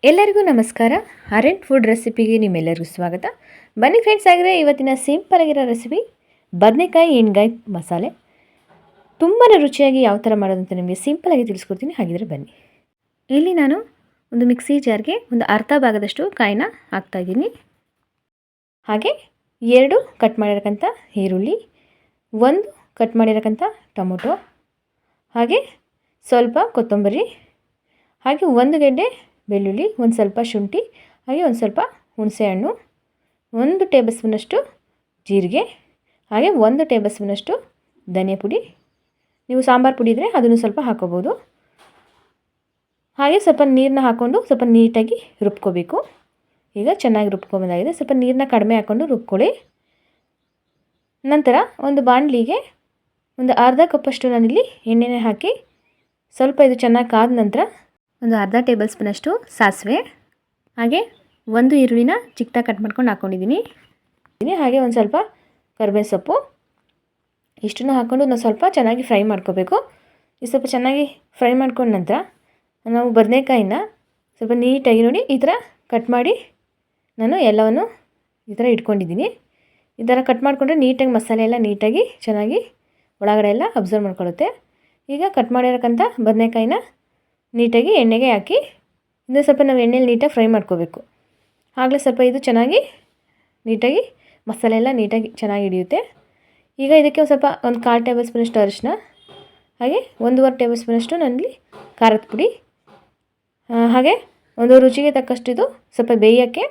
ಎಲ್ಲರಿಗೂ ನಮಸ್ಕಾರ. ಆರ್ಯನ್ ಫುಡ್ ರೆಸಿಪಿಗೆ ನಿಮ್ಮೆಲ್ಲರಿಗೂ ಸ್ವಾಗತ. ಬನ್ನಿ ಫ್ರೆಂಡ್ಸ್, ಆಗಿದ್ರೆ ಇವತ್ತಿನ ಸಿಂಪಲ್ ಆಗಿರೋ ರೆಸಿಪಿ ಬದನೆಕಾಯಿ ಎಣ್ಗಾಯಿ ಮಸಾಲೆ. ತುಂಬಾ ರುಚಿಯಾಗಿ ಯಾವ ಥರ ಮಾಡೋದಂತ ನಿಮಗೆ ಸಿಂಪಲಾಗಿ ತಿಳಿಸ್ಕೊಡ್ತೀನಿ. ಹಾಗಿದ್ರೆ ಬನ್ನಿ. ಇಲ್ಲಿ ನಾನು ಒಂದು ಮಿಕ್ಸಿ ಜಾರ್ಗೆ ಒಂದು ಅರ್ಧ ಭಾಗದಷ್ಟು ಕಾಯಿನ ಹಾಕ್ತಾಯಿದ್ದೀನಿ. ಹಾಗೆ 2 ಕಟ್ ಮಾಡಿರಕ್ಕಂಥ ಈರುಳ್ಳಿ, 1 ಕಟ್ ಮಾಡಿರಕ್ಕಂಥ ಟೊಮೊಟೊ, ಹಾಗೆ ಸ್ವಲ್ಪ ಕೊತ್ತಂಬರಿ, ಹಾಗೆ 1 ಗೆಡ್ಡೆ ಬೆಳ್ಳುಳ್ಳಿ, ಒಂದು ಸ್ವಲ್ಪ ಶುಂಠಿ, ಹಾಗೆ ಒಂದು ಸ್ವಲ್ಪ ಹುಣಸೆಹಣ್ಣು, 1 ಟೇಬಲ್ ಸ್ಪೂನಷ್ಟು ಜೀರಿಗೆ, ಹಾಗೆ 1 ಟೇಬಲ್ ಸ್ಪೂನಷ್ಟು ಧನಿಯಾ ಪುಡಿ. ನೀವು ಸಾಂಬಾರು ಪುಡಿ ಇದ್ದರೆ ಅದನ್ನು ಸ್ವಲ್ಪ ಹಾಕೋಬೋದು. ಹಾಗೆ ಸ್ವಲ್ಪ ನೀರನ್ನ ಹಾಕ್ಕೊಂಡು ಸ್ವಲ್ಪ ನೀಟಾಗಿ ರುಬ್ಕೋಬೇಕು. ಈಗ ಚೆನ್ನಾಗಿ ರುಬ್ಕೊಂಬಂದಾಗಿದೆ. ಸ್ವಲ್ಪ ನೀರನ್ನ ಕಡಿಮೆ ಹಾಕ್ಕೊಂಡು ರುಬ್ಕೊಳ್ಳಿ. ನಂತರ ಒಂದು ಬಾಣಲಿಗೆ ಒಂದು ಅರ್ಧ ಕಪ್ಪಷ್ಟು ನಾನಿಲ್ಲಿ ಎಣ್ಣೆನೇ ಹಾಕಿ ಸ್ವಲ್ಪ ಇದು ಚೆನ್ನಾಗಿ ಕಾದ ನಂತರ ಒಂದು ಅರ್ಧ ಟೇಬಲ್ ಸ್ಪೂನಷ್ಟು ಸಾಸಿವೆ, ಹಾಗೆ 1 ಈರುಳ್ಳಿನ ಚಿಕ್ಕದಾಗಿ ಕಟ್ ಮಾಡ್ಕೊಂಡು ಹಾಕ್ಕೊಂಡಿದ್ದೀನಿ. ಹಾಗೆ ಒಂದು ಸ್ವಲ್ಪ ಕರಿಬೇವು ಸೊಪ್ಪು, ಇಷ್ಟನ್ನು ಹಾಕ್ಕೊಂಡು ನಾವು ಸ್ವಲ್ಪ ಚೆನ್ನಾಗಿ ಫ್ರೈ ಮಾಡ್ಕೋಬೇಕು. ಇದು ಸ್ವಲ್ಪ ಚೆನ್ನಾಗಿ ಫ್ರೈ ಮಾಡ್ಕೊಂಡ ನಂತರ ನಾವು ಬದನೆಕಾಯಿನ ಸ್ವಲ್ಪ ನೀಟಾಗಿ ನೋಡಿ ಈ ಥರ ಕಟ್ ಮಾಡಿ ನಾನು ಎಲ್ಲವನ್ನು ಈ ಥರ ಇಟ್ಕೊಂಡಿದ್ದೀನಿ. ಈ ಥರ ಕಟ್ ಮಾಡಿಕೊಂಡ್ರೆ ನೀಟಾಗಿ ಮಸಾಲೆ ಎಲ್ಲ ನೀಟಾಗಿ ಚೆನ್ನಾಗಿ ಒಳಗಡೆ ಎಲ್ಲ ಅಬ್ಸರ್ವ್ ಮಾಡ್ಕೊಳ್ಳುತ್ತೆ. ಈಗ ಕಟ್ ಮಾಡಿರೋಕ್ಕಂಥ ಬದನೆಕಾಯಿನ ನೀಟಾಗಿ ಎಣ್ಣೆಗೆ ಹಾಕಿ ಇದು ಸ್ವಲ್ಪ ನಾವು ಎಣ್ಣೆಲಿ ನೀಟಾಗಿ ಫ್ರೈ ಮಾಡ್ಕೋಬೇಕು. ಆಗಲೇ ಸ್ವಲ್ಪ ಇದು ಚೆನ್ನಾಗಿ ನೀಟಾಗಿ ಮಸಾಲೆ ಎಲ್ಲ ನೀಟಾಗಿ ಚೆನ್ನಾಗಿ ಹಿಡಿಯುತ್ತೆ. ಈಗ ಇದಕ್ಕೆ ಸ್ವಲ್ಪ ಒಂದು 1/4 ಟೇಬಲ್ ಸ್ಪೂನಷ್ಟು ಅರಿಶಿನ, ಹಾಗೆ 1.5 ಟೇಬಲ್ ಸ್ಪೂನಷ್ಟು ನನ್ನಲ್ಲಿ ಖಾರದ ಪುಡಿ, ಹಾಗೆ ಒಂದು ರುಚಿಗೆ ತಕ್ಕಷ್ಟು ಇದು ಸ್ವಲ್ಪ ಬೇಯೋಕ್ಕೆ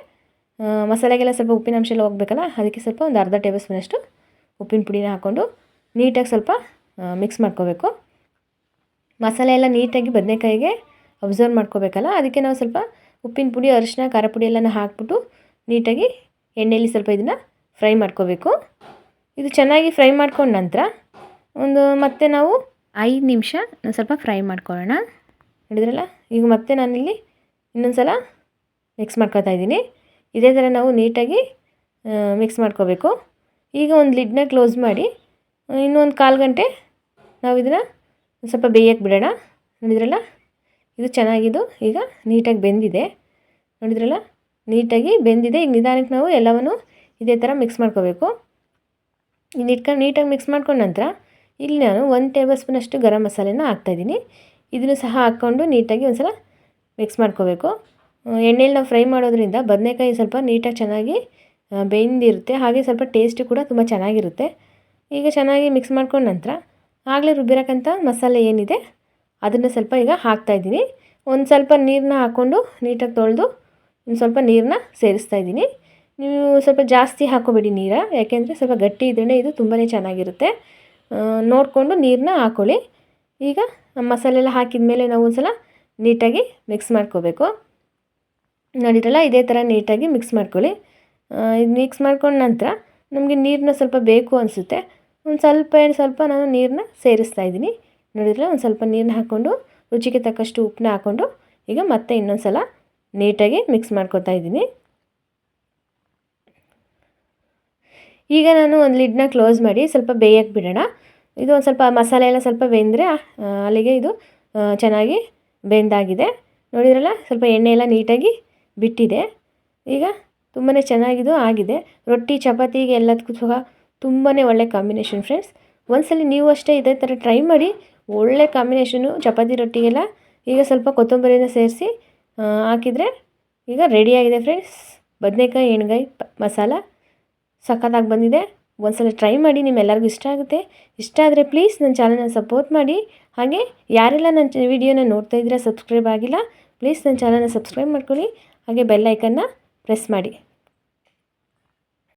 ಮಸಾಲೆಗೆಲ್ಲ ಸ್ವಲ್ಪ ಉಪ್ಪಿನ ಅಂಶ ಎಲ್ಲ ಹೋಗಬೇಕಲ್ಲ, ಅದಕ್ಕೆ ಸ್ವಲ್ಪ ಒಂದು ಅರ್ಧ ಟೇಬಲ್ ಸ್ಪೂನಷ್ಟು ಉಪ್ಪಿನ ಪುಡಿನ ಹಾಕ್ಕೊಂಡು ನೀಟಾಗಿ ಸ್ವಲ್ಪ ಮಿಕ್ಸ್ ಮಾಡ್ಕೋಬೇಕು. ಮಸಾಲೆ ಎಲ್ಲ ನೀಟಾಗಿ ಬದನೆಕಾಯಿಗೆ ಅಬ್ಸರ್ವ್ ಮಾಡ್ಕೋಬೇಕಲ್ಲ, ಅದಕ್ಕೆ ನಾವು ಸ್ವಲ್ಪ ಉಪ್ಪಿನ ಪುಡಿ, ಅರಿಶಿನ, ಖಾರ ಪುಡಿ ಎಲ್ಲನೂ ಹಾಕ್ಬಿಟ್ಟು ನೀಟಾಗಿ ಎಣ್ಣೆಯಲ್ಲಿ ಸ್ವಲ್ಪ ಇದನ್ನು ಫ್ರೈ ಮಾಡ್ಕೋಬೇಕು. ಇದು ಚೆನ್ನಾಗಿ ಫ್ರೈ ಮಾಡ್ಕೊಂಡ ನಂತರ ಮತ್ತೆ ನಾವು 5 ನಿಮಿಷ ಸ್ವಲ್ಪ ಫ್ರೈ ಮಾಡ್ಕೊಳ್ಳೋಣ. ನೋಡಿದ್ರಲ್ಲ, ಈಗ ಮತ್ತೆ ನಾನಿಲ್ಲಿ ಇನ್ನೊಂದು ಸಲ ಮಿಕ್ಸ್ ಮಾಡ್ಕೊತಾ ಇದ್ದೀನಿ. ಇದೇ ಥರ ನಾವು ನೀಟಾಗಿ ಮಿಕ್ಸ್ ಮಾಡ್ಕೋಬೇಕು. ಈಗ ಒಂದು ಲಿಡ್ನ ಕ್ಲೋಸ್ ಮಾಡಿ ಇನ್ನೊಂದು 1/4 ಗಂಟೆ ನಾವು ಇದನ್ನು ಸ್ವಲ್ಪ ಬೇಯಕ್ಕೆ ಬಿಡೋಣ. ನೋಡಿದ್ರಲ್ಲ, ಇದು ಚೆನ್ನಾಗಿದ್ದು ಈಗ ನೀಟಾಗಿ ಬೆಂದಿದೆ. ನೋಡಿದ್ರಲ್ಲ, ನೀಟಾಗಿ ಬೆಂದಿದೆ. ಈಗ ನಿಧಾನಕ್ಕೆ ನಾವು ಎಲ್ಲವನ್ನು ಇದೇ ಥರ ಮಿಕ್ಸ್ ಮಾಡ್ಕೋಬೇಕು. ನೀಟಾಗಿ ಮಿಕ್ಸ್ ಮಾಡ್ಕೊಂಡ ನಂತರ ಇಲ್ಲಿ ನಾನು 1 ಟೇಬಲ್ ಸ್ಪೂನಷ್ಟು ಗರಂ ಮಸಾಲೆನ ಹಾಕ್ತಾಯಿದ್ದೀನಿ. ಇದನ್ನು ಸಹ ಹಾಕ್ಕೊಂಡು ನೀಟಾಗಿ ಒಂದು ಸಲ ಮಿಕ್ಸ್ ಮಾಡ್ಕೋಬೇಕು. ಎಣ್ಣೆಲಿ ನಾವು ಫ್ರೈ ಮಾಡೋದ್ರಿಂದ ಬದನೆಕಾಯಿ ಸ್ವಲ್ಪ ನೀಟಾಗಿ ಚೆನ್ನಾಗಿ ಬೆಂದಿರುತ್ತೆ, ಹಾಗೆ ಸ್ವಲ್ಪ ಟೇಸ್ಟು ಕೂಡ ತುಂಬ ಚೆನ್ನಾಗಿರುತ್ತೆ. ಈಗ ಚೆನ್ನಾಗಿ ಮಿಕ್ಸ್ ಮಾಡ್ಕೊಂಡ ನಂತರ ಆಗಲೇ ರುಬ್ಬಿರೋಕ್ಕಂಥ ಮಸಾಲೆ ಏನಿದೆ ಅದನ್ನು ಸ್ವಲ್ಪ ಈಗ ಹಾಕ್ತಾಯಿದ್ದೀನಿ. ಒಂದು ಸ್ವಲ್ಪ ನೀರನ್ನ ಹಾಕ್ಕೊಂಡು ನೀಟಾಗಿ ತೊಳೆದು ಒಂದು ಸ್ವಲ್ಪ ನೀರನ್ನ ಸೇರಿಸ್ತಾ ಇದ್ದೀನಿ. ನೀವು ಸ್ವಲ್ಪ ಜಾಸ್ತಿ ಹಾಕೋಬೇಡಿ ನೀರು, ಯಾಕೆಂದರೆ ಸ್ವಲ್ಪ ಗಟ್ಟಿ ಇದ್ರೇ ಇದು ತುಂಬಾ ಚೆನ್ನಾಗಿರುತ್ತೆ. ನೋಡಿಕೊಂಡು ನೀರನ್ನ ಹಾಕ್ಕೊಳ್ಳಿ. ಈಗ ಮಸಾಲೆ ಎಲ್ಲ ಹಾಕಿದ ಮೇಲೆ ನಾವು ಒಂದು ಸಲ ನೀಟಾಗಿ ಮಿಕ್ಸ್ ಮಾಡ್ಕೋಬೇಕು. ನೋಡಿದ್ರಲ್ಲ, ಇದೇ ಥರ ನೀಟಾಗಿ ಮಿಕ್ಸ್ ಮಾಡ್ಕೊಳ್ಳಿ. ಇದು ಮಿಕ್ಸ್ ಮಾಡ್ಕೊಂಡ ನಂತರ ನಮಗೆ ನೀರನ್ನ ಸ್ವಲ್ಪ ಬೇಕು ಅನಿಸುತ್ತೆ, ಒಂದು ಸ್ವಲ್ಪ ನಾನು ನೀರನ್ನ ಸೇರಿಸ್ತಾ ಇದ್ದೀನಿ. ನೋಡಿದ್ರಲ್ಲ, ಒಂದು ಸ್ವಲ್ಪ ನೀರನ್ನ ಹಾಕ್ಕೊಂಡು ರುಚಿಗೆ ತಕ್ಕಷ್ಟು ಉಪ್ಪನ್ನ ಹಾಕ್ಕೊಂಡು ಈಗ ಮತ್ತೆ ಇನ್ನೊಂದು ಸಲ ನೀಟಾಗಿ ಮಿಕ್ಸ್ ಮಾಡ್ಕೊತಾ ಇದ್ದೀನಿ. ಈಗ ನಾನು ಒಂದು ಲಿಡ್ನ ಕ್ಲೋಸ್ ಮಾಡಿ ಸ್ವಲ್ಪ ಬೇಯಕ್ಕೆ ಬಿಡೋಣ. ಇದು ಒಂದು ಸ್ವಲ್ಪ ಮಸಾಲೆ ಎಲ್ಲ ಸ್ವಲ್ಪ ಬೆಂದರೆ ಅಲ್ಲಿಗೆ ಇದು ಚೆನ್ನಾಗಿ ಬೆಂದಾಗಿದೆ. ನೋಡಿದ್ರಲ್ಲ, ಸ್ವಲ್ಪ ಎಣ್ಣೆ ಎಲ್ಲ ನೀಟಾಗಿ ಬಿಟ್ಟಿದೆ. ಈಗ ತುಂಬಾ ಚೆನ್ನಾಗಿದು ಆಗಿದೆ. ರೊಟ್ಟಿ, ಚಪಾತಿಗೆ ಎಲ್ಲದಕ್ಕೂ ಸಹ ತುಂಬಾ ಒಳ್ಳೆ ಕಾಂಬಿನೇಷನ್ ಫ್ರೆಂಡ್ಸ್. ಒಂದ್ಸಲ ನೀವು ಅಷ್ಟೇ ಇದೇ ಥರ ಟ್ರೈ ಮಾಡಿ. ಒಳ್ಳೆ ಕಾಂಬಿನೇಷನು ಚಪಾತಿ ರೊಟ್ಟಿಗೆಲ್ಲ. ಈಗ ಸ್ವಲ್ಪ ಕೊತ್ತಂಬರಿನ ಸೇರಿಸಿ ಹಾಕಿದರೆ ಈಗ ರೆಡಿಯಾಗಿದೆ ಫ್ರೆಂಡ್ಸ್. ಬದನೆಕಾಯಿ ಎಣ್ಗಾಯಿ ಮಸಾಲ ಸಖತ್ತಾಗಿ ಬಂದಿದೆ. ಒಂದ್ಸಲ ಟ್ರೈ ಮಾಡಿ, ನಿಮ್ಮೆಲ್ಲರಿಗೂ ಇಷ್ಟ ಆಗುತ್ತೆ. ಇಷ್ಟ ಆದರೆ ಪ್ಲೀಸ್ ನನ್ನ ಚಾನಲ್ನ ಸಪೋರ್ಟ್ ಮಾಡಿ. ಹಾಗೆ ಯಾರೆಲ್ಲ ನನ್ನ ವಿಡಿಯೋನ ನೋಡ್ತಾ ಇದ್ದೀರಾ ಸಬ್ಸ್ಕ್ರೈಬ್ ಆಗಿಲ್ಲ, ಪ್ಲೀಸ್ ನನ್ನ ಚಾನಲ್ನ ಸಬ್ಸ್ಕ್ರೈಬ್ ಮಾಡ್ಕೊಳ್ಳಿ. ಹಾಗೆ ಬೆಲ್ ಐಕನ್ನ ಪ್ರೆಸ್ ಮಾಡಿ.